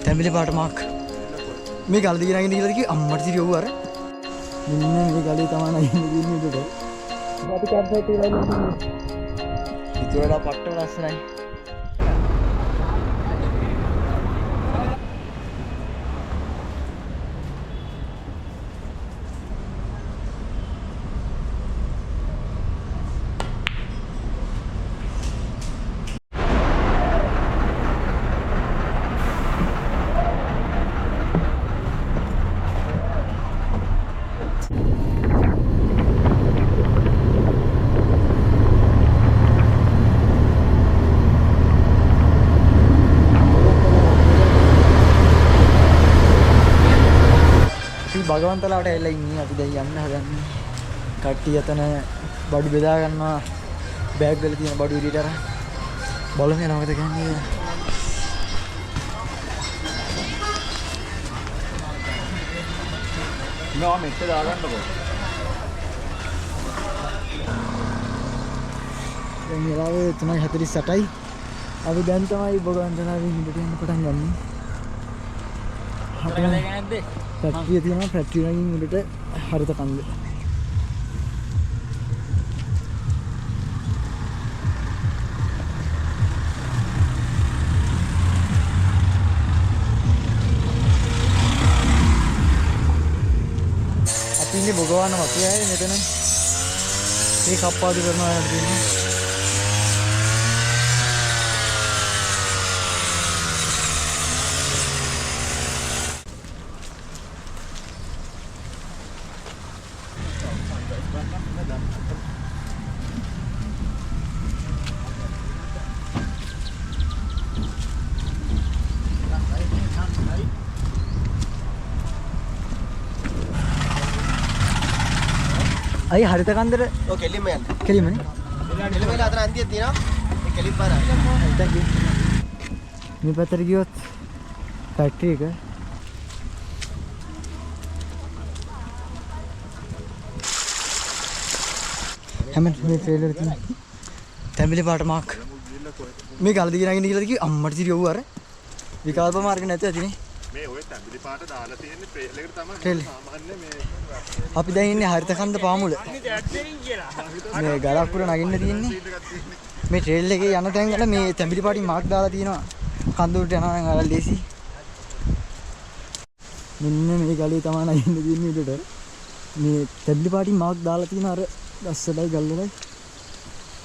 තැඹිලි පාට මාක් මේ ගල් දිගේ නැගින්න කියලා කිව්ව අම්මට සිරියව අර මෙන්න මේ ගලේ තමයි නැගින්න දින්නේ උඩට අපි කැම්ප් සයිට් එකට ඉන්නේ ඉතෝලා පට්ට ලස්සනයි භගවන්තලාට ඇවිල්ලා ඉන්නේ අපි දැන් යන්න හදන්නේ කට්ටිය යතන බඩු බෙදා ගන්නවා බෑග් වල තියෙන බඩු ඉරියට අර බලමු යනවා මොකද කියන්නේ නෝ මෙච්චර දාගන්නකෝ දැන් වෙලාවේ 3:48යි අපි දැන් තමයි භගවන්තලාවේ ඉඳට යන්න පටන් ගන්නේ හතර නැද්ද ෆැක්ටරිය තියෙනවා ෆැක්ටරිය වලින් උඩට හරිත කන්ද අපි ඉන්නේ බොගවන්න වතියයි මෙතන මේ කප්පාදු කරනවා යන්නේ අයි හරිත කන්දර ඔය කෙලින්ම යන්න කෙලින්මනේ කෙලින්ම ඉල අතන අන්තිය තියෙනවා ඒ කෙලින් පාර thank you මේ පැත්තට ගියොත් ෆැක්ටරි එක හැමෙන් මේ ට්‍රේලර් තියෙන තැඹිලි පාට මාක් මේ ගල දිගේ නැගින්න කියලා කිව්ව අම්මට සිරියව අර විකල්ප මාර්ග නැති ඇතිනේ මේ ඔය තැඹිලි පාට දාලා තියෙන්නේ ට්‍රේල් එකට තමයි සාමාන්‍ය මේ අපි දැන් ඉන්නේ හරිත කන්ද පාමුල මේ ගලක් උඩ නගින්න තියෙන්නේ මේ ට්‍රේල් එකේ යන තැන් වල මේ තැඹිලි පාටින් මාක් දාලා තියෙනවා කන්ද උඩට යනවා නම් අර ලේසි මෙන්න මේ ගලේ තමයි නගින්න තියෙන්නේ උඩට මේ තැඹිලි පාටින් මාක් දාලා තියෙන අර ගස්සලයි ගල්වලයි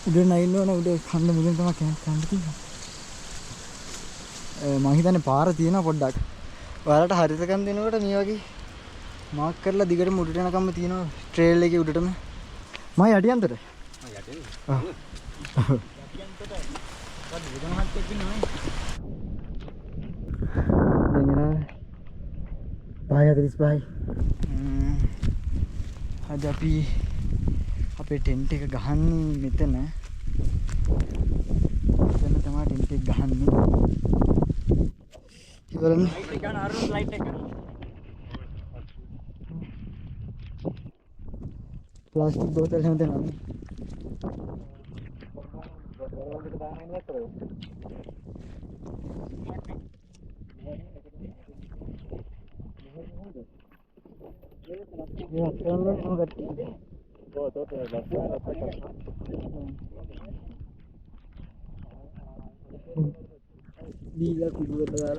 උඩ නගින්න ඕන උඩ කන්ද මුලින් තමයි කන්න තියෙන්නේ මම හිතන්නේ පාර තියෙනවා පොඩ්ඩක් ඔයාලට හරිත කන් දෙනකොට මේ වගේ මාක් කරලා දිගටම උඩට යනකම්ම තියෙනවා ට්‍රේල් එකේ උඩටම මම යටියන්තර යටියන්තර අද අපි අපේ ටෙන්ට් එක ගහන්නේ මෙතන තමයි ටෙන්ට් එක ගහන්නේ ඉවරනේ ඒකන අරුණ ලයිට් එක प्लास्टिक बोतल है देना Bila tidur dalam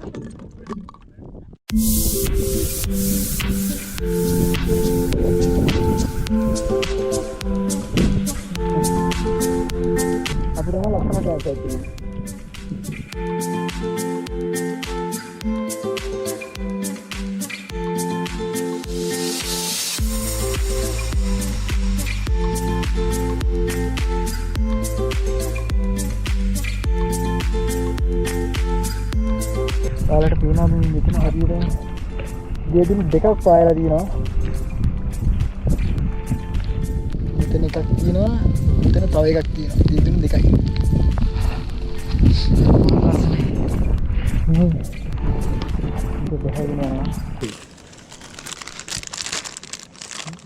apa dengan laksana kayak gini ඔයාලට පේනවා මේ මෙතන හරියට දෙදුණු දෙකක් පායලා තියෙනවා. මෙතන එකක් තියෙනවා, මෙතන තව එකක් තියෙනවා. දෙදුණු දෙකයි.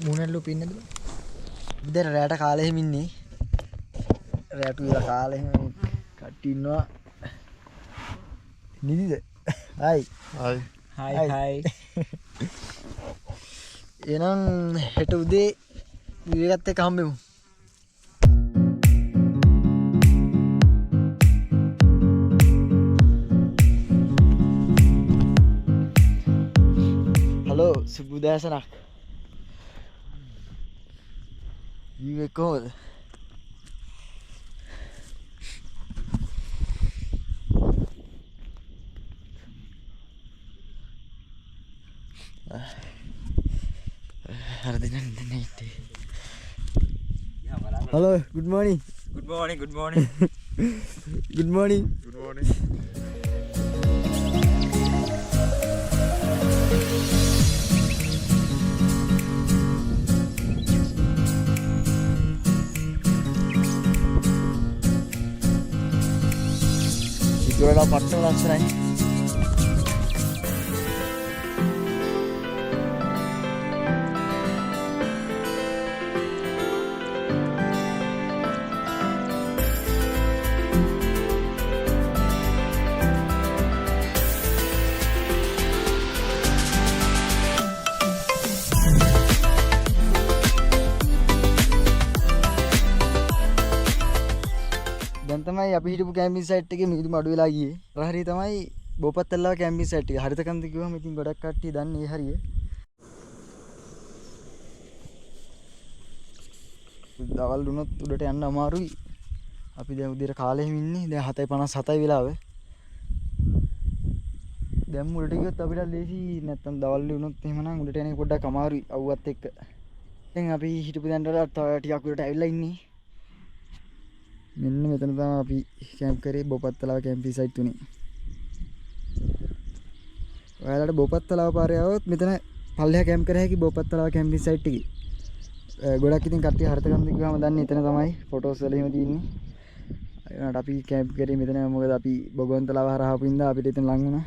මොනල්ලු පින්නද? ඉතින් රැට කාලෙ හිම ඉන්නේ. රැට විතර කාලෙ හිම කට්ටි ඉන්නවා. නිදිද? හයි. හයි. එහෙනම් හෙට උදේ විවේකත් එක්ක හම්බෙමු. හලෝ සුබ උදෑසනක්. විවේක කොහොමද? Hello, good morning. Good morning. Good morning. Itu adalah partner langsung. දැන් තමයි අපි හිටපු කැම්පින් සයිට් එකේ මිදුම අඩු වෙලා ගියේ. අර හරිය තමයි බෝපත්තල්ලාව කැම්පින් සයිට් එක. හරිත කන්ද කිව්වම ඉතින් ගොඩක් කට්ටිය දන්නේ ඒ හරිය. දවල් දුනොත් උඩට යන්න අමාරුයි. අපි දැන් උදේට කාලෙම ඉන්නේ. දැන් 7:57 වෙලාව. දැන් උඩට ගියොත් අපිට ලේසි නැත්තම් දවල් වුණොත් එහෙමනම් උඩට යන්නේ පොඩ්ඩක් අමාරුයි අවුවත් එක්ක. දැන් අපි හිටපු දැන් වල ටිකක් උඩට ඇවිල්ලා ඉන්නේ. මෙන්න මෙතන තමයි අපි කැම්ප් කරේ බෝපත්තලාව කැම්පින් සයිට් තුනේ. ඔයාලට බෝපත්තලාව පාරේ આવොත් මෙතන පල්ලෙහා කැම්ප් කර හැකි බෝපත්තලාව කැම්පින් සයිට් එකේ. ගොඩක් ඉතින් කට්ටිය හරතකම් දිග්ගාම දන්නේ එතන තමයි ෆොටෝස් වල එහෙම තියෙන්නේ. ඒකට අපි කැම්ප් කරේ මෙතන මොකද අපි බොගොන්තලාව හරහා ආපු ඉඳලා අපිට එතන ලඟ වුණා.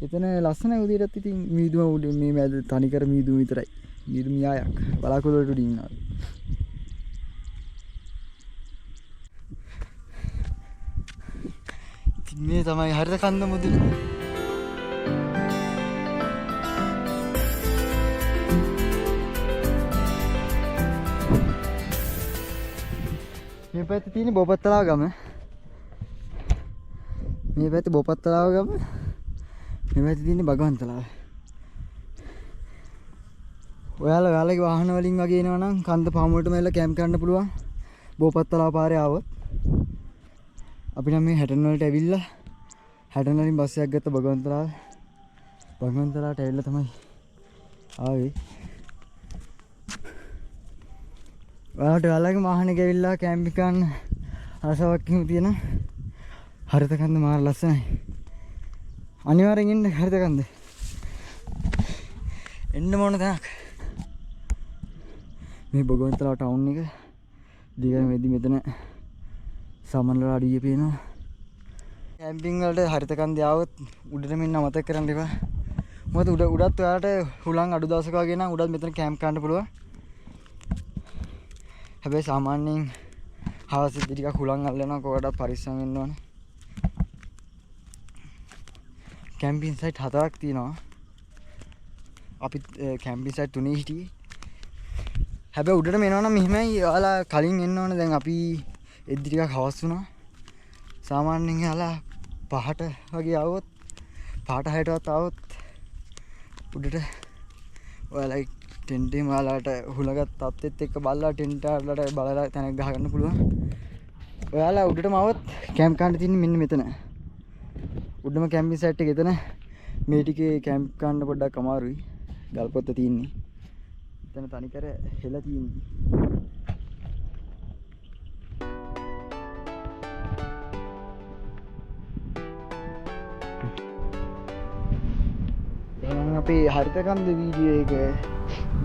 එතන ලස්සනයි උදේටත් ඉතින් මීදුම උඩ මේ මැද තනිකර මීදුම විතරයි. මීදුම යායක් බලාකුළු වලට උඩින් ඉන්නවා. මේ තමයි හරිත කන්ද මුදුන. මේ පැත්තේ තියෙන බෝපත්තලාව ගම. මේ පැත්තේ බෝපත්තලාව ගම. මේ පැත්තේ තියෙන භගවන්තලාව. ඔයාලගේ වාහන වලින් වගේ එනවා නම් කන්ද පාමුලටම එලා කැම්ප් කරන්න පුළුවන්. බෝපත්තලාව පාරේ ආවොත් අපි නම් මේ 60 වලට ඇවිල්ලා 60 වලින් බස් එකක් ගත්ත භගවන්තලාවට ඇවිල්ලා තමයි ආවේ. ඔයාලගේ වාහනේ ගිවිලා කැම්ප් එක ගන්න ආසාවක් තියෙන හරිත කන්ද මාර ලස්සනයි. අනිවාර්යෙන් ඉන්න හරිත කන්ද. එන්න මොන තැනක්. මේ භගවන්තලාව ටවුන් එක දිගට මෙදි මෙතන සමනල අඩිය පේනවා. කැම්පින් වලට හරිත කන්දේ ආවොත් උඩට මෙන්න අමතක කරන්න එපා. මොකද උඩත් ඔයාලට හුලං අඩු දවසක වගේ නම් උඩත් මෙතන කැම්ප් කරන්න පුළුවන්. හැබැයි සාමාන්‍යයෙන් හවස ටිකක් හුලං අල්ලනවා කොහොමද පරිස්සම් වෙන්න ඕනේ. කැම්පින් සයිට් 4ක් තියෙනවා. අපි කැම්පින් සයිට් 3 හිටියේ. හැබැයි උඩට මෙනවා නම් මෙහෙමයි ඔයාලා කලින් එන්න ඕනේ. දැන් අපි එද්දි ටිකක් හවස් වුණා. සාමාන්‍යයෙන් යාලා 5ට වගේ ආවොත් 5ට 6ටවත් ආවොත් උඩට ඔයාලා ටෙන්ට් එකේ ඔයාලට හුලගත් තත්ත්වෙත් එක්ක බලලා ටෙන්ට් වලට බලලා තැනක් ගහ ගන්න පුළුවන්. ඔයාලා උඩටම આવොත් කැම්ප් කරන්න තියෙන්නේ මෙන්න මෙතන. උඩම කැම්පින් සයිට් එක එතන. මේ ටිකේ කැම්ප් කරන්න පොඩ්ඩක් අමාරුයි. ගල්පොත්ත තියෙන්නේ. එතන තනිකර හෙල තියෙන්නේ. අපේ හරිත කන්ද වීඩියෝ එක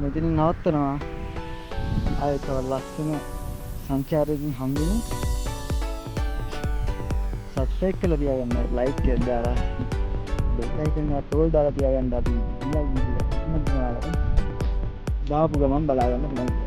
මෙතනින් නවත්තනවා. ආයෙත් ලස්සන සංචාරයකින් හම්බෙමු. සබ්ස්ක්‍රයිබ් කරලා තියාගන්න, ලයික් එකක් දාලා බෙල් අයිකන් එක ටෝල් දාලා තියාගන්න. අපි ඊළඟ වීඩියෝ එක දාපු ගමන් බලා ගන්න පුළුවන්.